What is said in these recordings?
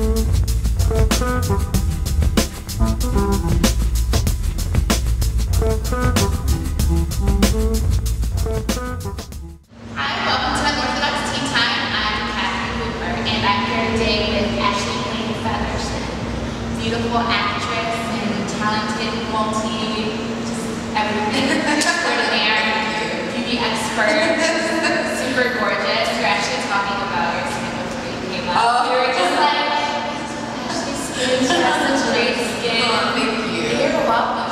welcome to Unorthodox Tea Time. I'm Catherine Hooper, and I'm here today with Blaine Featherson, beautiful actress and talented just everything extraordinaire, beauty expert, super gorgeous. We're actually talking about her skin before you came up. We were just like, Ashley's skin, she has such great skin. Oh, thank you. You're welcome.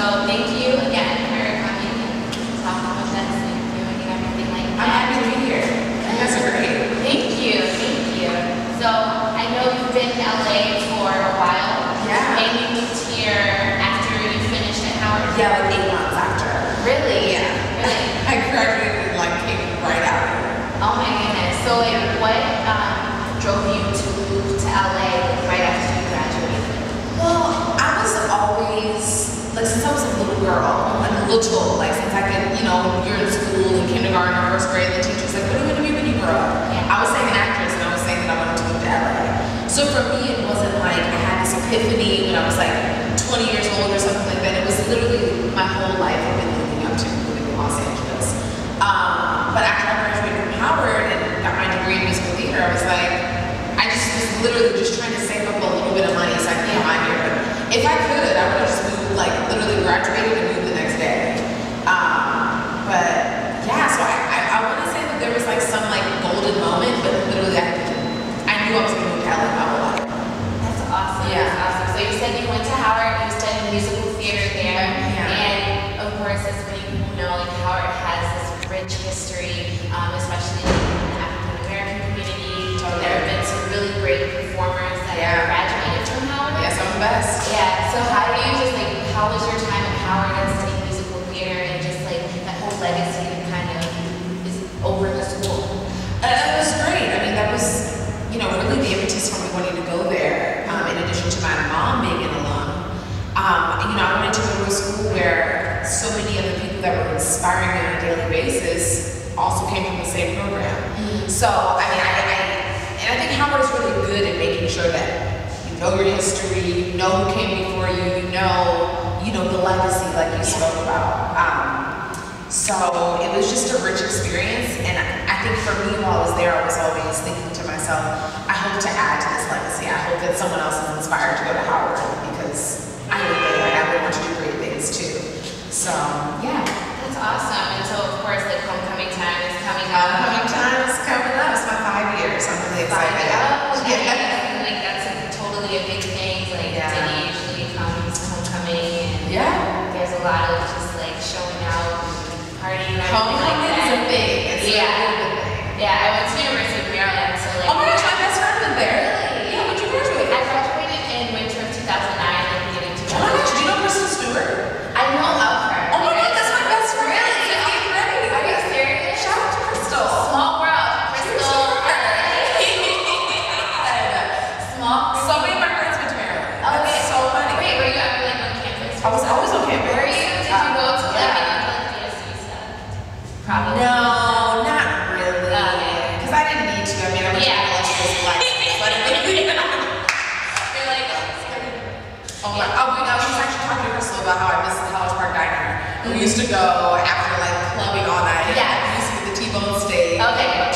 So thank you again for coming and talking with us and doing everything like that. I'm happy to be here. You guys are great. Thank you, thank you. So I know you've been in LA for a while. Yeah. And you moved here after you finished at Howard. Yeah, like 8 months after. Really? Yeah. Really? I graduated and like came right out here. Oh my goodness. So like what drove you to move to LA right after you graduated? Well, I was always, like since I was a little girl, like little, like since I could, you know, you're in school in kindergarten or first grade, the teacher's like, what are you going to be when you grow up? Yeah. I was saying an actress and I was saying that I wanted to move to LA. So for me, it wasn't like I had this epiphany when I was like 20 years old or something like that. It was literally my whole life I've been leading up to moving to Los Angeles. But after I graduated from Howard and got my degree in musical theater, I was like, I just was literally just trying to save up a little bit of money so I could come out here. But if I could, I would have just moved, like literally graduated and moved the next day. But yeah, so I want to say that there was like some like golden moment, but literally I knew I was going to move to LA my whole life. That's awesome. Yeah. That's awesome. So you said you went to Howard, you studied musical theater there, Yeah. and of course, as many people know, like Howard has this rich history, especially in the African American community. Totally. There have been some really great performers that Yeah. graduated from Howard. Yes, I'm the best. Yeah. So how do you just like? How was your time at Howard and studying musical theater, and just like that whole legacy that kind of is over the school? It was great. I mean, that was, you know, really the impetus for me wanting to go there, in addition to my mom being an alum. You know, I wanted to go to a school where so many of the people that were inspiring me on a daily basis also came from the same program. So, I mean, I think Howard is really good at making sure that you know your history, you know who came before you, you know the legacy like you spoke about. So it was just a rich experience, and I think for me while I was there, I was always thinking to myself, I hope to add to this legacy. I hope that someone else is inspired to go to Howard because I went there and I really want to do great things too. So yeah. That's awesome. And so of course, like homecoming time is coming up. Homecoming time is coming up. It's my 5 years. I'm really excited. Yeah. Like that's like totally a big thing. Like Diddy usually comes homecoming, and there's a lot of just like showing out, and partying. Homecoming is a thing. It's a yeah. really big thing. Yeah, I went to University of Maryland, so like. Oh my gosh, my best friend went there. Really? Yeah, when did you graduate? I graduated in winter of 2009, and beginning of 2010. Oh my gosh, do you know Kristen Stewart? I know of her. Oh my god, that's my best friend. Really? It's 8th grade. Are you serious? Shout out to Crystal. Small world, Crystal. Small. So many of my friends went to Maryland. Okay. That's so funny. Wait, were you ever like on campus? I was always on campus. Were you? Did you go to like any of the DSC stuff? Probably. No, not really. Okay. Because I didn't need to. I mean, I went to electrical license, but You're like, oh my, I was actually talking to Crystal about how I miss the College Park Diner. We used to go after like clubbing all night. Yeah. We used to get the T-bone steak. Okay.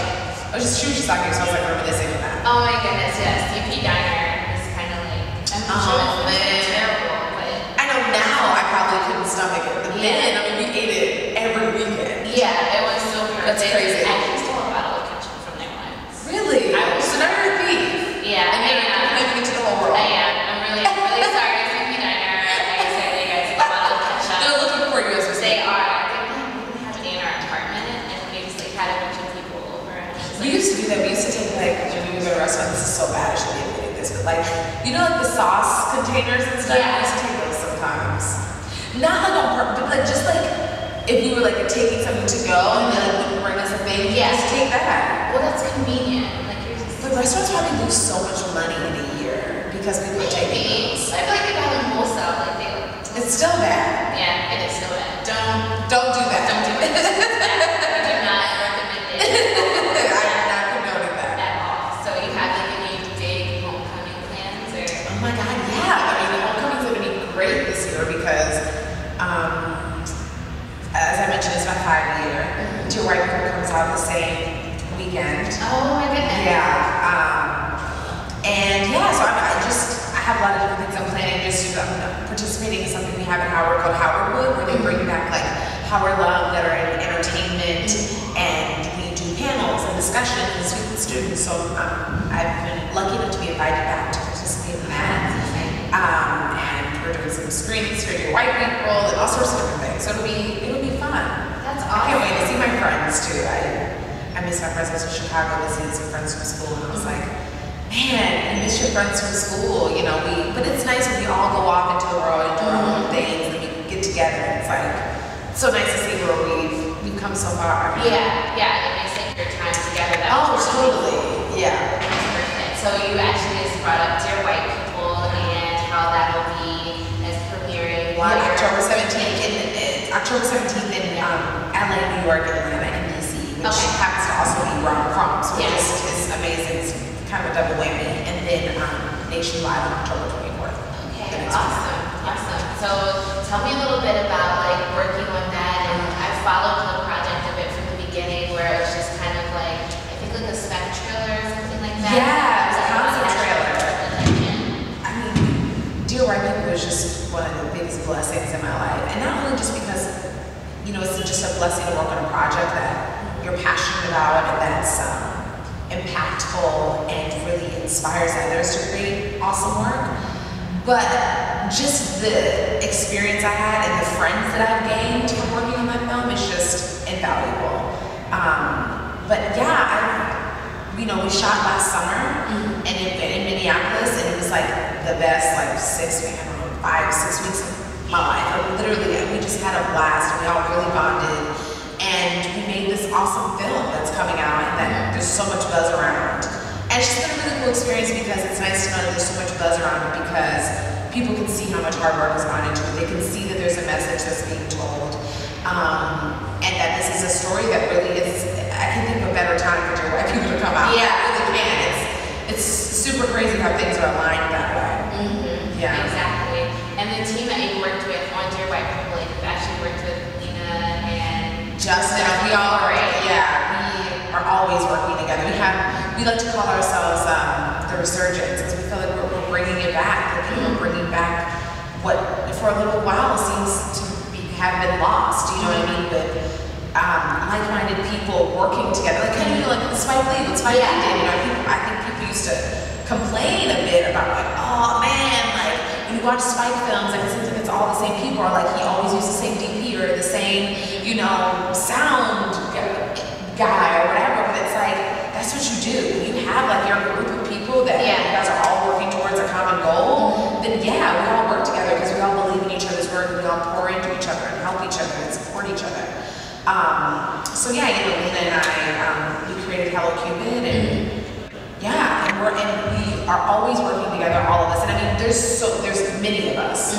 She was just talking, so I was like reminiscing on that. oh my goodness, yes. TP Diner is kind of like, I'm sure Oh, it's man. terrible, but. I know now I probably couldn't stomach it, but then, I mean, we ate it every weekend. Yeah, it was so good. That's crazy. I actually stole a bottle of ketchup from there once. Really? I was- So now you're a thief. Yeah, And you're giving it to the whole world. I am. I'm really sorry, TP Diner. Like I said, you guys, a bottle of ketchup. They're looking for you as we They speak. are. We have it in our apartment, and we just like had a bunch of people over, and it was We like, used to do that. We used to take like, when we would go to a restaurant, this is so bad, I shouldn't be admitting this, but like, you know like the sauce containers and stuff? Yeah. We used to take those sometimes. Not like on purpose, but like just like, if we were like taking something to go and they like wouldn't bring us a thing, you just take that. well, that's convenient. Like you're just. But restaurants probably lose so much money in a year because people are taking those. I feel like they got them wholesale, like they. It's still bad. Yeah, it is still bad. Don't do that. Don't do it. It's bad. We do not recommend it I'm not condoning that. at all. So you have like any big my God, yeah. I mean, homecoming's gonna be great this year because, as I mentioned, it's my 5-year. Dear White People comes out the same weekend. Oh my goodness. Yeah. And yeah, so I have a lot of different things I'm planning. I'm participating in something we have in Howard called Howardwood, where they bring back like Howard Love that are in entertainment, and we do panels and discussions with students. So I've been lucky enough to be invited back to participate in that. And we're doing some screenings for Dear White People and all sorts of different things. So it'll be fun. That's I awesome. can't wait to see my friends too. I miss my friends. I was in Chicago visiting some friends from school, and I was like, man, you miss your friends from school, you know. But it's nice when we all go off into the world and do our own things, and we get together. It's like so nice to see where we've come so far. Yeah, it makes like your time together that totally. Yeah. That's perfect. So you actually just brought up Dear White People and how that'll be as premiering October 17th in LA, New York, Atlanta, and DC, which happens to also be where I'm from. So it just is amazing. It's kind of a double whammy. And then nationwide on October 24th. Okay, awesome. So tell me a little bit about like working on that. And I followed the project a bit from the beginning, where it was just kind of like, I think like a spec trailer or something like that. Yeah, it was a concept trailer. I mean, Dear White People was just one of the biggest blessings in my life. And not only just because, you know, it's just a blessing to work on a project that you're passionate about and that's impactful and really inspires others to create awesome work, but just the experience I had and the friends that I've gained from working on that film is just invaluable. But yeah, we shot last summer and in Minneapolis, and it was like the best 5-6 weeks of my life. Literally, we just had a blast. We all really bonded, and we made this awesome film that's coming out, and that there's so much buzz around. And it's just been a really cool experience because it's nice to know that there's so much buzz around it, because people can see how much hard work has gone into it. They can see that there's a message that's being told, and that this is a story that really is. I can think of a better time for Dear White People to come out. Yeah, I really can. It's super crazy how things are aligned that way. Yeah, exactly. And the team that you worked with on Dear White People, like you've actually worked with Lena and Justin. We all are. Yeah, we are always working together. We like to call ourselves the resurgence, because we feel like we're bringing it back. That people are bringing back what for a little while seems to have been lost. You know what I mean? With like-minded people working together, like kind of like Spike Lee. What Spike Lee did. You know, I think people used to complain a bit about like, oh man, like when you watch Spike films, like it seems like it's all the same people, or like he always used the same DP or the same, sound guy or whatever. But it's like that's what you do. You have like your group of people that you guys are all working towards a common goal. Then we all work together because we all believe in each other's work, and we all pour into each other and help each other and support each other. So Lena and I, we created Hello Cupid, and we are always working together, all of us. And I mean, there's many of us,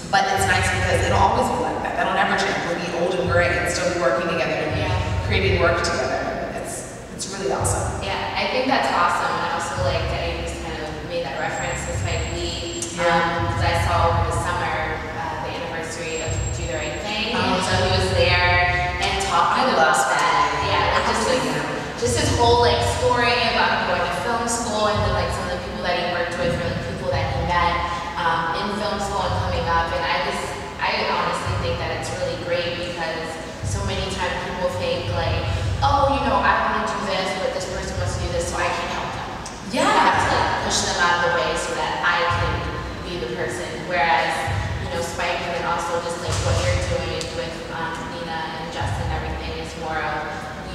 but it's nice because it'll always be like that. That'll never change. We'll be old and gray and still be working together and creating work together. It's really awesome. Yeah, I think that's awesome. And I also like that you just kind of made that reference to Spike Lee, because I saw over the summer the anniversary of Do the Right Thing, and so he was there and talking about that. Just his whole story about going to film school, and then some of the people that he worked with, or people that he met in film school and coming up. And I honestly think that it's really great, because so many times people think oh, I want to do this, but this person wants to do this, so I can't help them. Yeah. I have to push them out of the way so that I can be the person. Whereas, Spike, and then also just what you're doing with Nina and Justin and everything is more of,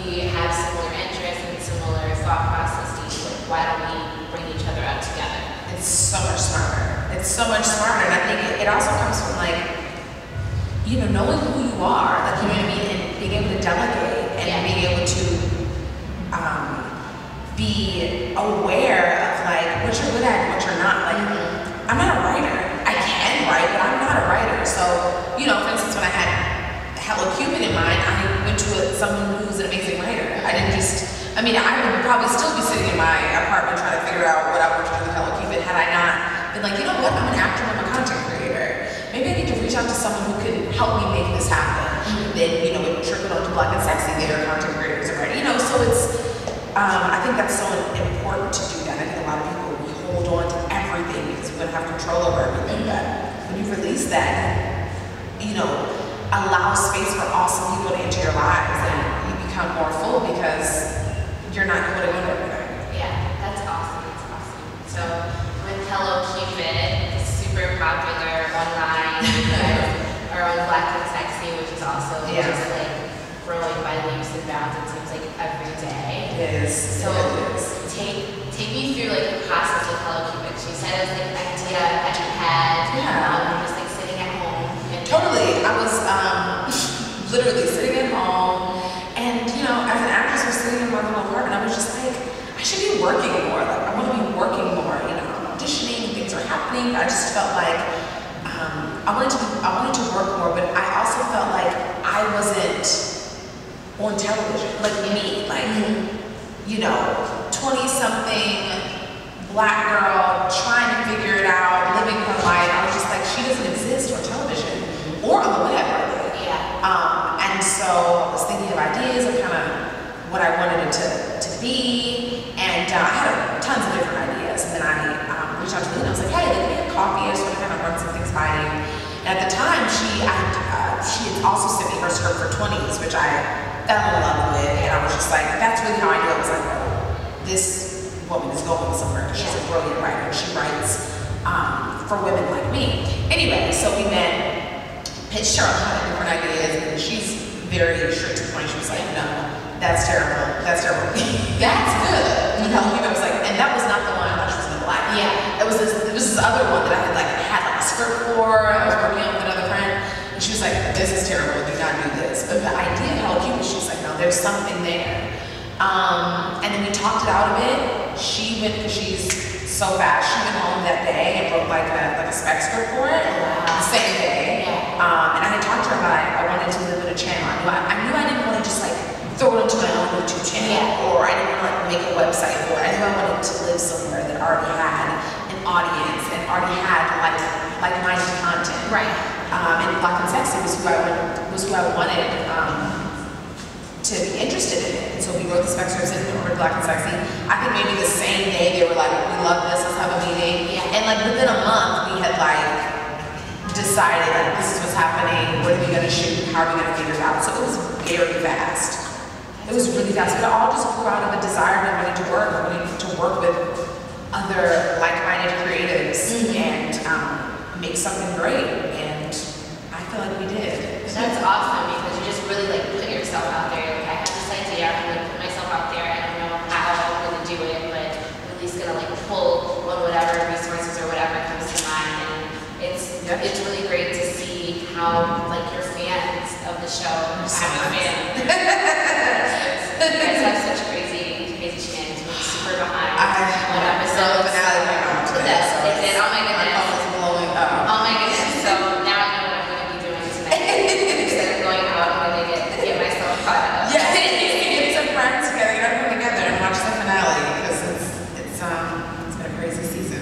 we have similar interests and similar thought processes. Why don't we bring each other up together? It's so much smarter. And I think it also comes from knowing who you are, you know what I mean, and being able to delegate and being able to be aware of what you're good at and what you're not. I'm not a writer. I can write, but I'm not a writer. So, for instance, when I had Hello Cupid in mind, I went to someone who's an amazing writer. I would probably still be sitting in my apartment trying to figure out what I would do with Hello Cupid had I not help me make this happen. Then, you know, it trickled onto Black and Sexy. They are content creators already, you know, so it's, I think that's so important to do that. I think a lot of people, we hold on to everything because we want to have control over everything, but when you release that, you know, allow space for awesome people to enter your lives, and you become more full because you're not holding on to everything. Yeah, that's awesome. That's awesome. So with Hello Cupid, super popular online, our own Black and Sexy, which is also just like growing by leaps and bounds. It seems like every day. It is. So take me through like the process of Hello Cupid. She said it was like an idea that you had, just like sitting at home. Totally. I was literally sitting at home, and you know, as an actress, we're sitting in my little apartment. I was just like, I should be working more. Like, I want to be working more. You know, I'm auditioning, things are happening. I just felt like I wanted to work more, but I also felt like I wasn't on television, like me, like you know, 20-something Black girl trying to figure it out, living her life. I was just like, she doesn't exist on television or on the web, really. And so I was thinking of ideas of kind of what I wanted it to be, and I had tons of different ideas. And then I reached out to Lena. I was like, hey, let me get coffee. I just want to kind of run some things by you. And at the time, she had also sent me her script for 20s, which I fell in love with, and I was just like, that's really how I knew. I was like, oh, this woman is going somewhere, because she's a brilliant writer. She writes for women like me. Anyway, so we met, pitched her a ton of different ideas, and she's very straight to the point. She was like, no, that's terrible. That's terrible. That's good. You know, I was like, and that was not the one I thought she was gonna like. It was this other one that I had like a script for. I was working on with another friend, and she was like, this is terrible. Do not do this. But the idea of Hello Cupid, she was like, no, there's something there. And then we talked it out a bit. She went, because she's so fast, she went home that day and wrote like a spec script for it the same day. And I had talked to her about it. I wanted to live in a channel. I knew I didn't want to just like throw it into my own YouTube channel, or I didn't want to like make a website for it. I knew I wanted to live somewhere that already had an audience and already had like-minded content. And Black and Sexy was who I wanted to be interested in it. And so we wrote the spec scripts and over Black and Sexy. I think maybe the same day they were like, we love this, let's have a meeting. And like within a month we had like decided like this is what's happening, what are we gonna shoot, how are we gonna figure it out. So it was very fast. It was really fast, but it all just grew out of a desire that I wanted to work with other like-minded creatives and make something great. And I feel like we did. That's awesome, because you just really like put yourself out there. Like, I have this idea, I'm gonna put myself out there. I don't know how I'm gonna do it, but I'm at least gonna like pull on whatever resources or whatever comes to mind. And it's really great to see how like your fans of the show have fans. You guys have such crazy fans. We're super behind one episode. It did. Oh my goodness. My phone is blowing up. Oh my goodness. So now I know what I'm gonna be doing tonight. Instead of going out, I'm gonna get myself caught up. Get some friends together, get everyone together, and watch the finale, because it's been a crazy season.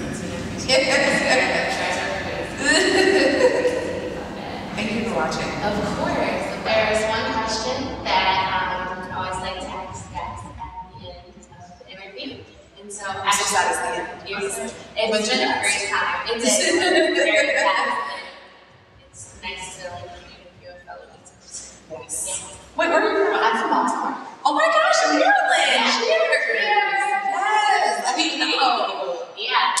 Thank you for watching. Of course. There's one question that I always like to ask guests at the end of the interview. And so actually, that is the end. It's been a great time. It's very fast. It's nice to like interview a fellow teachers. Yes. Wait, where are you from? I'm from Baltimore. Oh my gosh, I'm Maryland. Cheers. Yes. I mean, no. Yeah.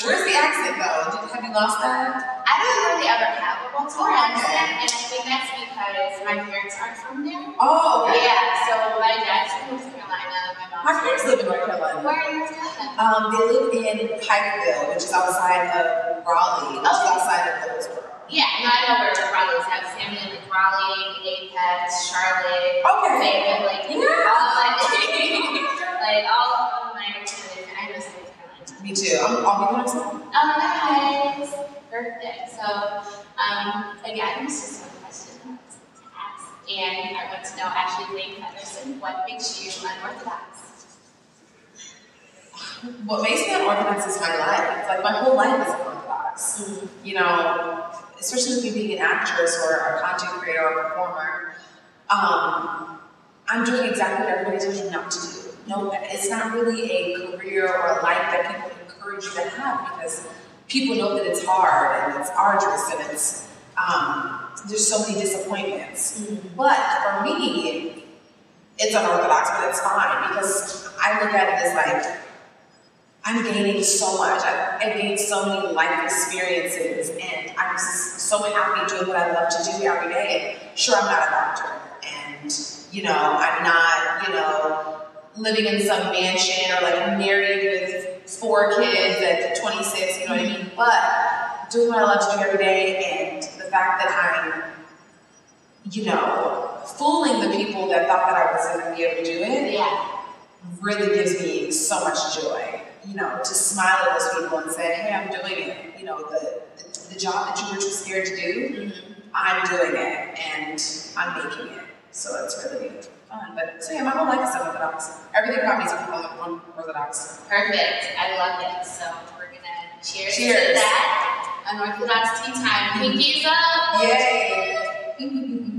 Where's the accent though? Have you lost that? I don't really ever have a Baltimore accent, and I think that's because my parents aren't from there. Oh, okay. Yeah, so my dad's from North Carolina, My parents live in North Carolina. Where are you in North Carolina? They live in Pikeville, which is outside of Raleigh, which is outside of Hillsborough. Yeah, no, I know where Raleigh is. I have family in like Raleigh, Apex, Charlotte, Okay. Fayetteville, like all of my extended. I know South Carolina. Me too. I'll be going soon. Oh, nice. Perfect. So, again, this is one question I wanted to ask, and I want to know, actually, Blaine Featherson, what makes you unorthodox? What makes me unorthodox is my life. Like, my whole life is unorthodox. You know, especially with me being an actress or a content creator or a performer, I'm doing exactly what everybody tells you not to do. No, it's not really a career or a life that people encourage you to have because people know that it's hard and it's arduous and it's there's so many disappointments. But for me, it's unorthodox, but it's fine because I look at it as like I'm gaining so much. I've gained so many life experiences, and I'm just so happy doing what I love to do every day. And sure, I'm not a doctor, and I'm not, living in some mansion or like married with 4 kids at 26. You know what I mean? But doing what I love to do every day, and the fact that I'm, fooling the people that thought that I wasn't going to be able to do it, really gives me so much joy. To smile at those people and say, hey, I'm doing it. The job that you were too scared to do, I'm doing it, and I'm making it. So it's really fun. But so yeah, my whole life is unorthodox. Everything about me is unorthodox. Perfect. I love it. So we're gonna cheers to that. Unorthodox tea time. Pinkies up. Yay.